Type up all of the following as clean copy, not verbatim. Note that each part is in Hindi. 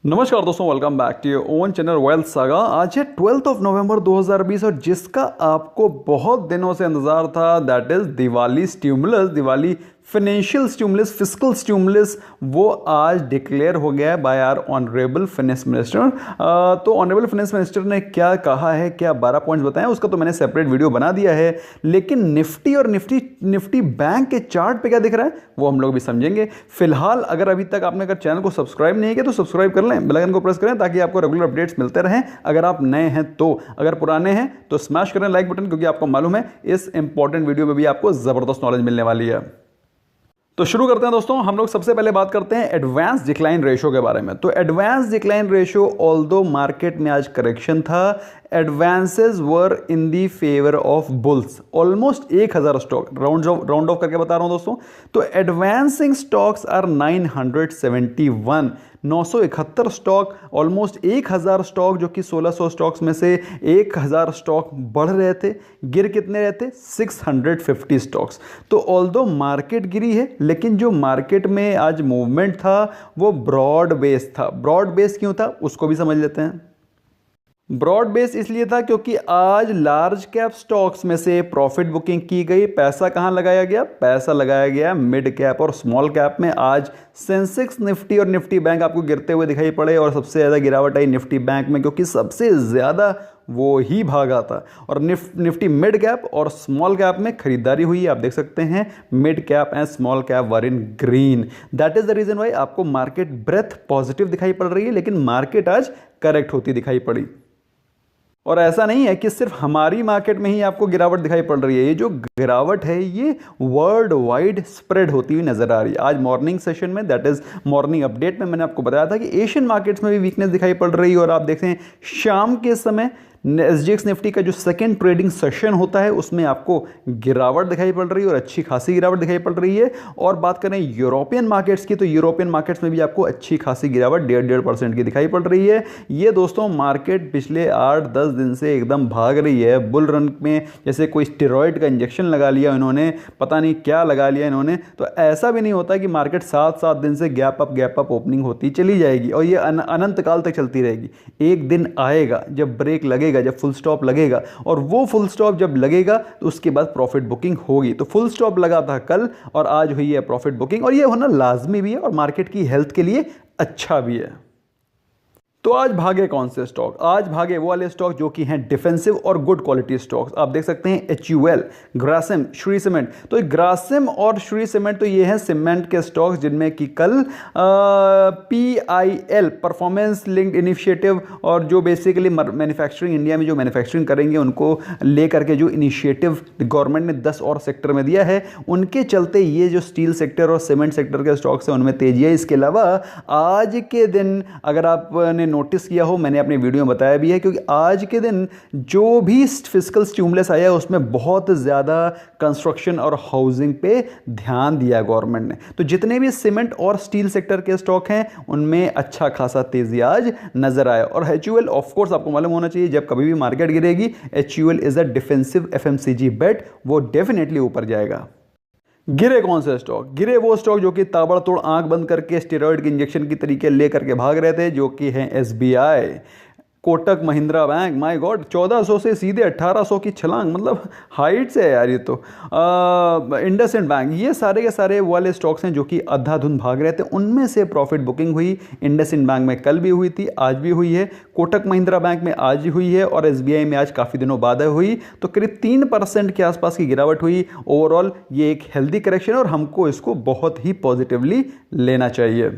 नमस्कार दोस्तों, welcome back to your own channel wealth saga. आज है 12 नवंबर 2020 और जिसका आपको बहुत दिनों से इंतजार था, that is Diwali stimulus, Diwali financial stimulus, fiscal stimulus. वो आज डिक्लेयर हो गया है by our honourable finance minister. तो ऑनरेबल फाइनेंस मिनिस्टर ने क्या कहा है, क्या 12 पॉइंट्स बताएं, उसका तो मैंने सेपरेट वीडियो बना दिया है। लेकिन निफ्टी और निफ्टी बैंक के चार्ट पे क्या दिख रहा है वो हम लोग भी समझेंगे। फिलहाल अगर अभी तक आपने अगर चैनल को सब्सक्राइब नहीं किया तो सब्सक्राइब कर लें, बेल आइकन को प्रेस करें ताकि आपको रेगुलर अपडेट्स मिलते रहें। अगर आप नए हैं तो, अगर पुराने हैं तो स्मैश करें लाइक बटन, क्योंकि आपको मालूम है इस इंपॉर्टेंट वीडियो में भी आपको जबरदस्त नॉलेज मिलने वाली है। तो शुरू करते हैं दोस्तों। हम लोग सबसे पहले बात करते हैं एडवांस डिक्लाइन रेशियो के बारे में। तो advance decline ratio, although market में आज करेक्शन था, advances were in the favour of bulls. Almost 1000 stock, round off करके बता रहा हूं दोस्तों। तो advancing stocks are 971, 971 stock, almost 1000 stock, जो कि 1600 स्टॉक्स में से 1000 स्टॉक बढ़ रहे थे। गिर कितने रहे थे? 650 स्टॉक्स। तो ऑल्दो मार्केट गिरी है, लेकिन जो मार्केट में आज मूवमेंट था वो ब्रॉड बेस था। ब्रॉड बेस क्यों था उसको भी समझ लेते हैं। ब्रॉड बेस इसलिए था क्योंकि आज लार्ज कैप स्टॉक्स में से प्रॉफिट बुकिंग की गई। पैसा कहां लगाया गया? पैसा लगाया गया मिड कैप और स्मॉल कैप में। आज सेंसेक्स, निफ्टी और निफ्टी बैंक आपको गिरते हुए दिखाई पड़े और सबसे ज़्यादा गिरावट आई निफ्टी बैंक में, क्योंकि सबसे ज़्यादा वो ही भागा था। और निफ्टी मिड कैप और स्मॉल कैप में खरीदारी हुई। आप देख सकते हैं mid cap and small cap were in green. That is the reason why आपको मार्केट ब्रेथ पॉजिटिव दिखाई पड़ रही है, लेकिन मार्केट आज करेक्ट होती दिखाई पड़ी। और ऐसा नहीं है कि सिर्फ हमारी मार्केट में ही आपको गिरावट दिखाई पड़ रही है। ये जो गिरावट है ये वर्ल्ड वाइड स्प्रेड होती हुई नजर आ रही है। आज मॉर्निंग सेशन में, दैट इज मॉर्निंग अपडेट में, मैंने आपको बताया था कि एशियन मार्केट्स में भी वीकनेस दिखाई पड़ रही है। और आप देखते हैं शाम के समय एसजीएक्स निफ्टी का जो सेकेंड ट्रेडिंग सेशन होता है उसमें आपको गिरावट दिखाई पड़ रही है और अच्छी खासी गिरावट दिखाई पड़ रही है। और बात करें यूरोपियन मार्केट्स की, तो यूरोपियन मार्केट्स में भी आपको अच्छी खासी गिरावट 1.5% की दिखाई पड़ रही है। ये दोस्तों मार्केट पिछले 8-10 दिन से एकदम भाग रही है बुल रन में। जैसे कोई स्टेरॉइड का इंजेक्शन लगा लिया इन्होंने, पता नहीं क्या लगा लिया इन्होंने। तो ऐसा भी नहीं होता कि मार्केट 7-7 दिन से गैप अप ओपनिंग होती चली जाएगी और ये अनंत काल तक चलती रहेगी। एक दिन आएगा जब ब्रेक लगेगा, जब फुल स्टॉप लगेगा, और वो फुल स्टॉप जब लगेगा तो उसके बाद प्रॉफिट बुकिंग होगी। तो फुल स्टॉप लगा था कल और आज हुई है प्रॉफिट बुकिंग, और ये होना लाजमी भी है और मार्केट की हेल्थ के लिए अच्छा भी है। तो आज भागे कौन से स्टॉक? आज भागे वो वाले स्टॉक जो कि हैं डिफेंसिव और गुड क्वालिटी स्टॉक्स। आप देख सकते हैं HUL, ग्रासिम, श्री सीमेंट। तो ग्रासिम और श्री सीमेंट तो ये हैं सीमेंट के स्टॉक्स जिनमें कि कल PIL, परफॉर्मेंस लिंक्ड इनिशिएटिव, और जो बेसिकली मैन्युफैक्चरिंग, इंडिया में जो मैन्युफैक्चरिंग करेंगे उनको लेकर के जो इनिशिएटिव गवर्नमेंट ने 10 और सेक्टर में दिया है, उनके चलते ये जो स्टील सेक्टर और सीमेंट सेक्टर के स्टॉक्स हैं उनमें तेजी है। इसके अलावा आज के दिन अगर आपने नोटिस किया हो, मैंने अपनी वीडियो में बताया भी है, क्योंकि आज के दिन जो भी फिस्कल स्टिमुलस आया उसमें बहुत ज़्यादा कंस्ट्रक्शन और हाउसिंग पे ध्यान दिया गवर्नमेंट ने। तो जितने भी सीमेंट और स्टील सेक्टर के स्टॉक हैं उनमें अच्छा खासा तेजी आज नजर आया। और HUL ऑफ कोर्स आपको मालूम होना चाहिए, जब कभी भी मार्केट गिरेगी HUL is a defensive FMCG बेट, वो डेफिनेटली ऊपर जाएगा। गिरे कौन से स्टॉक? गिरे वो स्टॉक जो कि ताबड़तोड़ आंख बंद करके स्टेरॉइड के इंजेक्शन की तरीके लेकर के भाग रहे थे, जो कि हैं SBI, Kotak Mahindra bank. My God, 1400 से सीधे 1800 की छलांग, मतलब हाइट से है यार ये तो। इंडसइंड बैंक, ये सारे के सारे वाले स्टॉक्स हैं जो कि अंधाधुंध भाग रहे थे, उनमें से प्रॉफिट बुकिंग हुई। इंडसइंड बैंक में कल भी हुई थी, आज भी हुई है। कोटक महिंद्रा बैंक में आज हुई है और SBI में आज काफ़ी दिनों बाद हुई। तो करीब 3% के आसपास की गिरावट हुई। ओवरऑल ये एक हेल्दी करेक्शन है और हमको इसको बहुत ही पॉजिटिवली लेना चाहिए।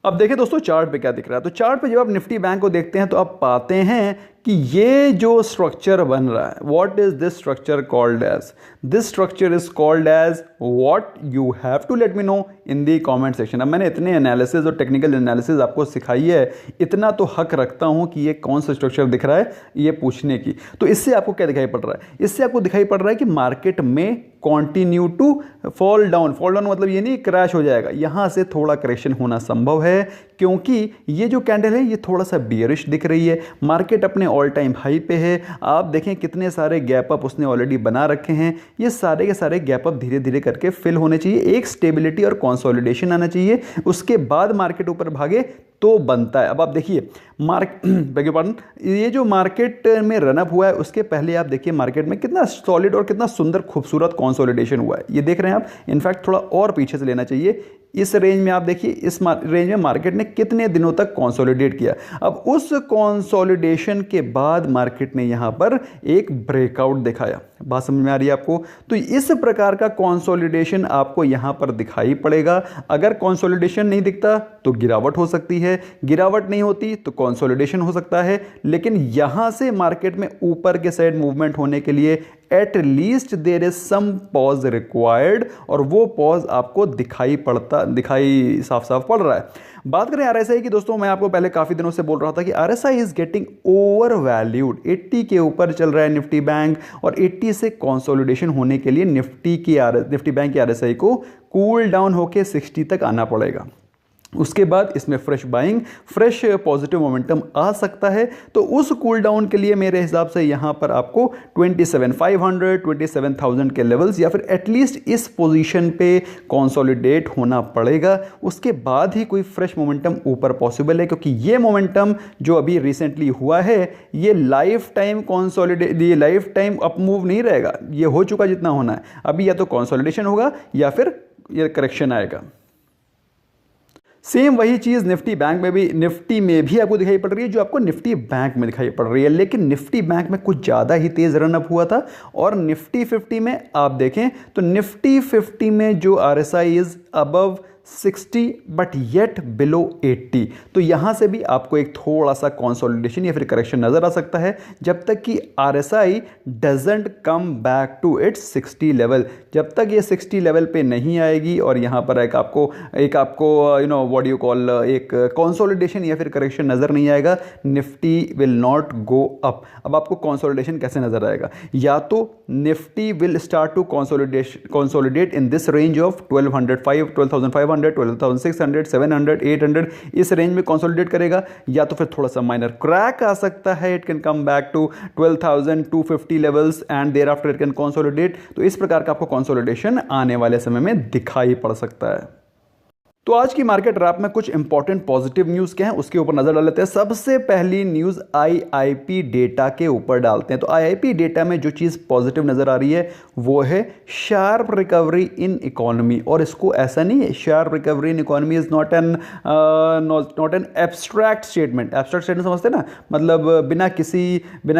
अब देखिए दोस्तों चार्ट पे क्या दिख रहा है। तो चार्ट पे जब आप निफ्टी बैंक को देखते हैं तो आप पाते हैं कि ये जो स्ट्रक्चर बन रहा है, what is this structure called as? This structure is called as what? You have to let me know in the comment section. अब मैंने इतने एनालिसिस और टेक्निकल एनालिसिस आपको सिखाई है, इतना तो हक रखता हूं कि ये कौन सा स्ट्रक्चर दिख रहा है ये पूछने की। तो इससे आपको क्या दिखाई पड़ रहा है? इससे आपको दिखाई पड़ रहा है कि मार्केट में कॉन्टिन्यू टू फॉल डाउन मतलब ये नहीं क्रैश हो जाएगा, यहां से थोड़ा करेक्शन होना संभव है, क्योंकि ये जो कैंडल है ये थोड़ा सा बियरिश दिख रही है। मार्केट अपने ऑल टाइम हाई पे है। आप देखें कितने सारे गैप अप उसने ऑलरेडी बना रखे हैं। ये सारे के सारे गैप अप धीरे धीरे करके फिल होने चाहिए, एक स्टेबिलिटी और कंसोलिडेशन आना चाहिए, उसके बाद मार्केट ऊपर भागे, तो बनता है। अब आप देखिए बेग पार्डन, ये जो मार्केट में रनअप हुआ है उसके पहले आप देखिए मार्केट में कितना सॉलिड और कितना सुंदर खूबसूरत कंसोलिडेशन हुआ है, ये देख रहे हैं आप। इनफैक्ट थोड़ा और पीछे से लेना चाहिए, इस रेंज में आप देखिए, इस रेंज में मार्केट ने कितने दिनों तक कंसोलिडेट किया। अब उस कंसोलिडेशन के बाद मार्केट ने यहां पर एक ब्रेकआउट दिखाया। बात समझ में आ रही है आपको? तो इस प्रकार का कंसोलिडेशन आपको यहां पर दिखाई पड़ेगा। अगर कंसोलिडेशन नहीं दिखता तो गिरावट हो सकती है, गिरावट नहीं होती तो कंसोलिडेशन हो सकता है। लेकिन यहां से मार्केट में ऊपर के साइड मूवमेंट होने के लिए at least there is some pause required, और वो पॉज आपको दिखाई साफ साफ पड़ रहा है। बात करें आरएसआई की दोस्तों, मैं आपको पहले काफी दिनों से बोल रहा था कि RSI is getting over valued. 80 के ऊपर चल रहा है निफ्टी बैंक, और 80 से कंसोलिडेशन होने के लिए निफ्टी बैंक की आरएसआई को कूल डाउन होकर 60 तक आना पड़ेगा। उसके बाद इसमें fresh buying, fresh positive momentum आ सकता है। तो उस कूल डाउन के लिए मेरे हिसाब से यहां पर आपको 27,500 27,000 के लेवल्स या फिर एटलीस्ट इस पोजीशन पे कंसोलिडेट होना पड़ेगा। उसके बाद ही कोई फ्रेश मोमेंटम ऊपर पॉसिबल है, क्योंकि ये मोमेंटम जो अभी रिसेंटली हुआ है ये लाइफ टाइम अप मूव नहीं रहेगा। ये हो चुका जितना होना है, अभी या तो कंसोलिडेशन होगा या फिर ये करेक्शन आएगा। सेम वही चीज निफ्टी में भी आपको दिखाई पड़ रही है जो आपको निफ्टी बैंक में दिखाई पड़ रही है। लेकिन निफ्टी बैंक में कुछ ज्यादा ही तेज रनअप हुआ था, और निफ्टी 50 में आप देखें तो निफ्टी 50 में जो RSI is above 60 but yet below 80, तो यहां से भी आपको एक थोड़ा सा कंसोलिडेशन या फिर करेक्शन नजर आ सकता है, जब तक कि RSI doesn't come back to its 60 level. जब तक ये 60 लेवल पे नहीं आएगी और यहां पर एक आपको व्हाट यू कॉल एक कंसोलिडेशन या फिर करेक्शन नजर नहीं आएगा, Nifty will not go up. अब आपको कंसोलिडेशन कैसे नजर आएगा? या तो Nifty will start to consolidate in this range of 12,500 12,600 700 800, इस रेंज में कंसोलिडेट करेगा, या तो फिर थोड़ा सा माइनर क्रैक आ सकता है, it can come back to 12,250 levels and thereafter it can consolidate. तो इस प्रकार का आपको कंसोलिडेशन आने वाले समय में दिखाई पड़ सकता है। तो आज की मार्केट रैप में कुछ इंपॉर्टेंट पॉजिटिव न्यूज़ क्या हैं उसके ऊपर नजर डाल लेते हैं। सबसे पहली न्यूज़ आईआईपी डेटा के ऊपर डालते हैं। तो आईआईपी डेटा में जो चीज़ पॉजिटिव नजर आ रही है वो है शार्प रिकवरी इन इकोनॉमी। और इसको ऐसा नहीं है, sharp recovery in economy is not an abstract statement. Abstract statement समझते हैं ना, मतलब बिना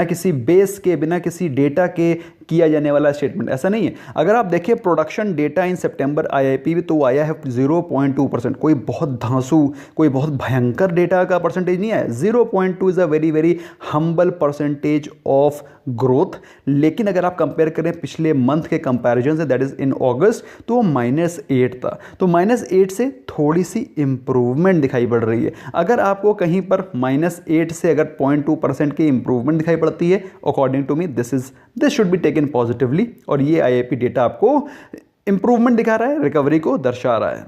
किसी बेस के, बिना किसी डेटा के किया जाने वाला स्टेटमेंट, ऐसा नहीं है। अगर आप देखें प्रोडक्शन डेटा इन सितंबर आईआईपी में, तो आया है 0.2%। कोई बहुत धांसू, कोई बहुत भयंकर डेटा का परसेंटेज नहीं आया। 0.2 is a very very humble percentage of growth. लेकिन अगर आप कंपेयर करें पिछले मंथ के कंपैरिजन से, दैट इज इन अगस्त, तो वो -8 था। तो -8 से थोड़ी सी इंप्रूवमेंट दिखाई पड़ रही है। अगर आपको कहीं पर -8 से अगर 0.2% की इंप्रूवमेंट दिखाई पड़ती है, according to me this should be taken positively. और ये आईआईपी डेटा आपको इंप्रूवमेंट दिखा रहा है, रिकवरी को दर्शा रहा है।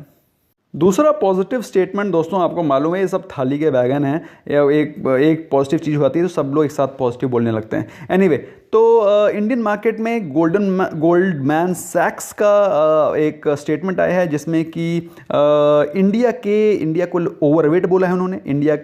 दूसरा पॉजिटिव स्टेटमेंट दोस्तों, आपको मालूम है ये सब थाली के बैगन हैं, एक पॉजिटिव चीज़ होती है तो सब लोग एक साथ पॉजिटिव बोलने लगते हैं। एनीवे, तो इंडियन मार्केट में गोल्डमैन सैक्स का एक स्टेटमेंट आया है जिसमें कि इंडिया को ओवरवेट बोला है उन्होंने। इंडिया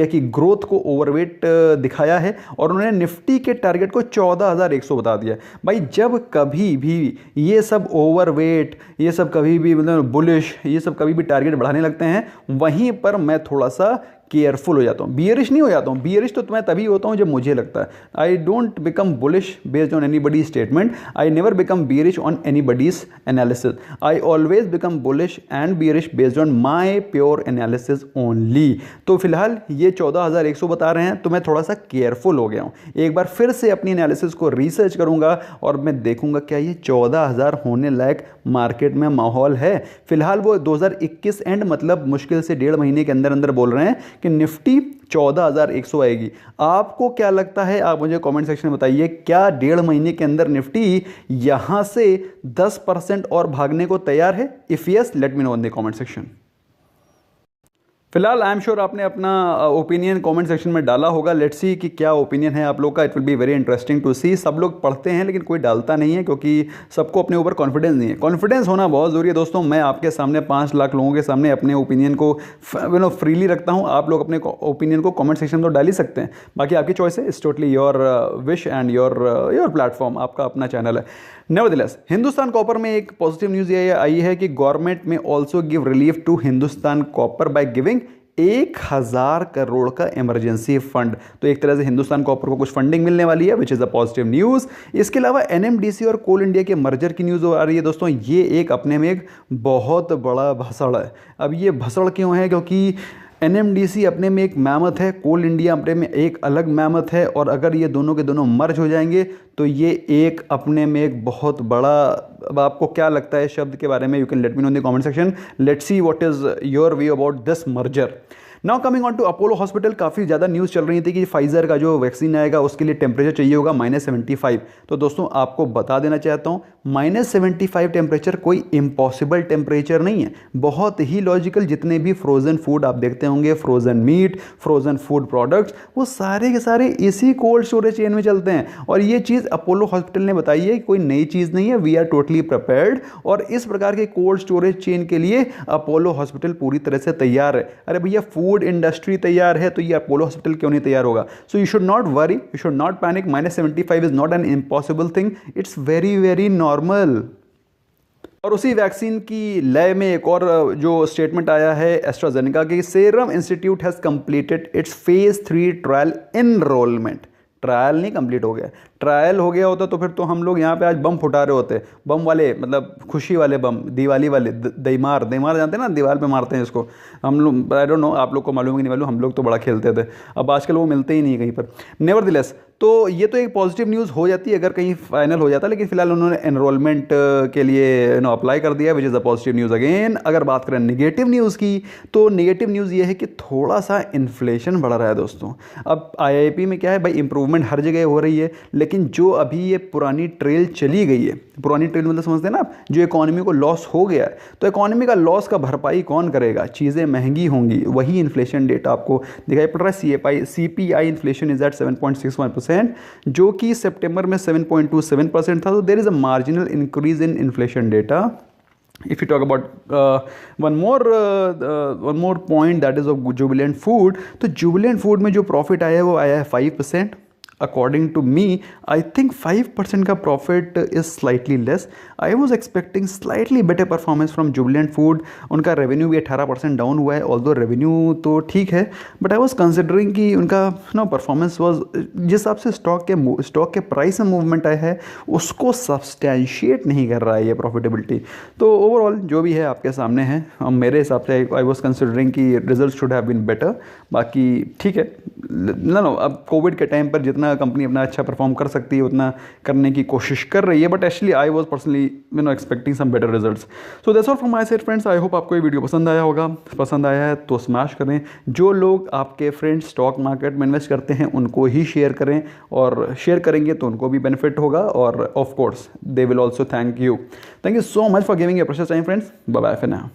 की ग्रोथ को ओवरवेट दिखाया है, और उन्होंने निफ्टी के टारगेट को 14,100 बता दिया। भाई जब कभी भी ये सब ओवरवेट, ये सब कभी भी मतलब बुलिश, ये सब कभी भी टारगेट बढ़ाने लगते हैं, वहीं पर मैं थोड़ा सा केयरफुल हो जाता हूँ। बियरिश नहीं हो जाता हूँ, बियरिश तो मैं तभी होता हूँ जब मुझे लगता है। I don't become bullish based on anybody statement, I never become bearish on anybody's analysis, I always become bullish and bearish based on my pure analysis only. तो फिलहाल ये 14,100 बता रहे हैं, तो मैं थोड़ा सा केयरफुल हो गया हूँ। एक बार फिर से अपनी एनालिसिस को रिसर्च करूंगा और मैं देखूंगा क्या ये 14,000 होने लायक मार्केट में माहौल है। फिलहाल वो 2021 एंड, मतलब मुश्किल से 1.5 महीने के अंदर अंदर बोल रहे हैं कि निफ्टी 14,100 आएगी। आपको क्या लगता है? आप मुझे कमेंट सेक्शन में बताइए, क्या 1.5 महीने के अंदर निफ्टी यहां से 10% और भागने को तैयार है? If yes, late me know in the comment section. फिलहाल आई एम श्योर आपने अपना ओपिनियन कमेंट सेक्शन में डाला होगा। लेट्स सी कि क्या ओपिनियन है आप लोग का। It will be very interesting to see. सब लोग पढ़ते हैं लेकिन कोई डालता नहीं है क्योंकि सबको अपने ऊपर कॉन्फिडेंस नहीं है। कॉन्फिडेंस होना बहुत ज़रूरी है दोस्तों। मैं आपके सामने 5 लाख लोगों के सामने अपने ओपिनियन को फ्रीली रखता हूँ। आप लोग अपने ओपिनियन को कमेंट सेक्शन में तो डाल ही सकते हैं, बाकी आपकी चॉइस है। It's totally your wish and your platform, आपका अपना चैनल है। नेवरदिलेस, हिंदुस्तान कॉपर में एक पॉजिटिव न्यूज़ ये आई है कि गवर्नमेंट में also give relief to Hindustan copper by giving 1000 crore का इमरजेंसी फंड। तो एक तरह से हिंदुस्तान कॉपर को कुछ फंडिंग मिलने वाली है, which is a positive news. इसके अलावा एनएमडीसी और कोल इंडिया के मर्जर की न्यूज़ आ रही है दोस्तों। ये एक अपने में एक बहुत बड़ा भसड़ है। अब ये भसड़ क्यों है? क्योंकि एनएमडीसी अपने में एक मैमथ है, कोल इंडिया अपने में एक अलग मैमथ है, और अगर ये दोनों के दोनों मर्ज हो जाएंगे तो ये एक अपने में एक बहुत बड़ा। अब आपको क्या लगता है शब्द के बारे में? You can let me know in the comment section. Let's see what is your view about this merger. Now coming on to Apollo hospital, काफ़ी ज़्यादा न्यूज़ चल रही थी कि फाइजर का जो वैक्सीन आएगा उसके लिए टेम्परेचर चाहिए होगा -75। तो दोस्तों आपको बता देना चाहता हूँ, -75 टेम्परेचर कोई इम्पॉसिबल टेम्परेचर नहीं है, बहुत ही लॉजिकल। जितने भी फ्रोज़न फूड आप देखते होंगे, frozen meet, frozen food products, वो सारे के सारे इसी कोल्ड स्टोरेज चेन में चलते हैं। और ये चीज़ अपोलो हॉस्पिटल ने बताई है, कोई नई चीज़ नहीं है। वी आर टोटली प्रिपेयर्ड, और इस प्रकार के कोल्ड स्टोरेज चेन के लिए अपोलो हॉस्पिटल पूरी तरह से तैयार है। अरे भैया, फूड इंडस्ट्री तैयार है तो ये अपोलो हॉस्पिटल क्यों नहीं तैयार होगा? So you should not worry, you should not panic. -75 is not an impossible thing, it's very very normal. और उसी वैक्सीन की लय में एक और जो स्टेटमेंट आया है एस्ट्राजेनेका की, serum institute has completed it's phase 3 trial enrolment. Trial नहीं कंप्लीट हो गया, ट्रायल हो गया होता तो फिर तो हम लोग यहाँ पे आज बम फुटा रहे होते। बम वाले मतलब खुशी वाले बम, दिवाली वाले, दीमार जानते हैं ना, दीवार पे मारते हैं इसको हम लोग। आई डोंट नो आप लोग को मालूम है कि नहीं मालूम, हम लोग तो बड़ा खेलते थे। अब आजकल वो मिलते ही नहीं कहीं पर। नेवरदिलेस, तो ये तो एक पॉजिटिव न्यूज़ हो जाती है अगर कहीं फाइनल हो जाता, लेकिन फिलहाल उन्होंने एनरोलमेंट के लिए अप्लाई कर दिया, which is a positive news again. अगर बात करें नेगेटिव न्यूज़ की, तो नेगेटिव न्यूज़ ये है कि थोड़ा सा इन्फ्लेशन बढ़ रहा है दोस्तों। अब आईआईपी में क्या है भाई, इंप्रूवमेंट हर जगह हो रही है, लेकिन जो अभी ये पुरानी ट्रेल चली गई है, पुरानी ट्रेल मतलब समझते हैं ना आप, जो इकोनॉमी को लॉस हो गया है, तो इकोनॉमी का लॉस का भरपाई कौन करेगा? चीज़ें महंगी होंगी, वही इन्फ्लेशन डेटा आपको दिखाई पड़ रहा है। सीपीआई इन्फ्लेशन इज एट 7.61%, जो कि सितंबर में 7.27% था। तो there is a marginal increase in inflation data. If you talk about one more point, that is of Jubilant Food, तो Jubilant Food में जो प्रॉफिट आया है वो आया है 5%। According to me, I think 5% का profit is slightly less. I was expecting slightly better performance from Jubilant food. उनका रेवेन्यू भी 18% डाउन हुआ है, ऑल्दो रेवेन्यू तो ठीक है, बट आई वॉज कंसिडरिंग कि उनका परफॉर्मेंस वॉज, जिस हिसाब से स्टॉक के प्राइस में मूवमेंट आया है उसको सब्सटैंशिएट नहीं कर रहा है ये प्रॉफिटेबिलिटी। तो ओवरऑल जो भी है आपके सामने है। मेरे हिसाब से आई वॉज कंसिडरिंग कि result should have been better. बाकी ठीक है, नो अब कोविड के टाइम पर जितना कंपनी अपना अच्छा परफॉर्म कर सकती है उतना करने की कोशिश कर रही है, but actually I was personally expecting some better results. So that's all from my side friends. I hope आपको ये वीडियो पसंद आया होगा। पसंद आया है तो स्मैश करें। जो लोग आपके फ्रेंड्स स्टॉक मार्केट में इन्वेस्ट करते हैं उनको ही शेयर करें, और शेयर करेंगे तो उनको भी बेनिफिट होगा, और of course they will also thank you so much for giving your precious time friends. Bye bye for now.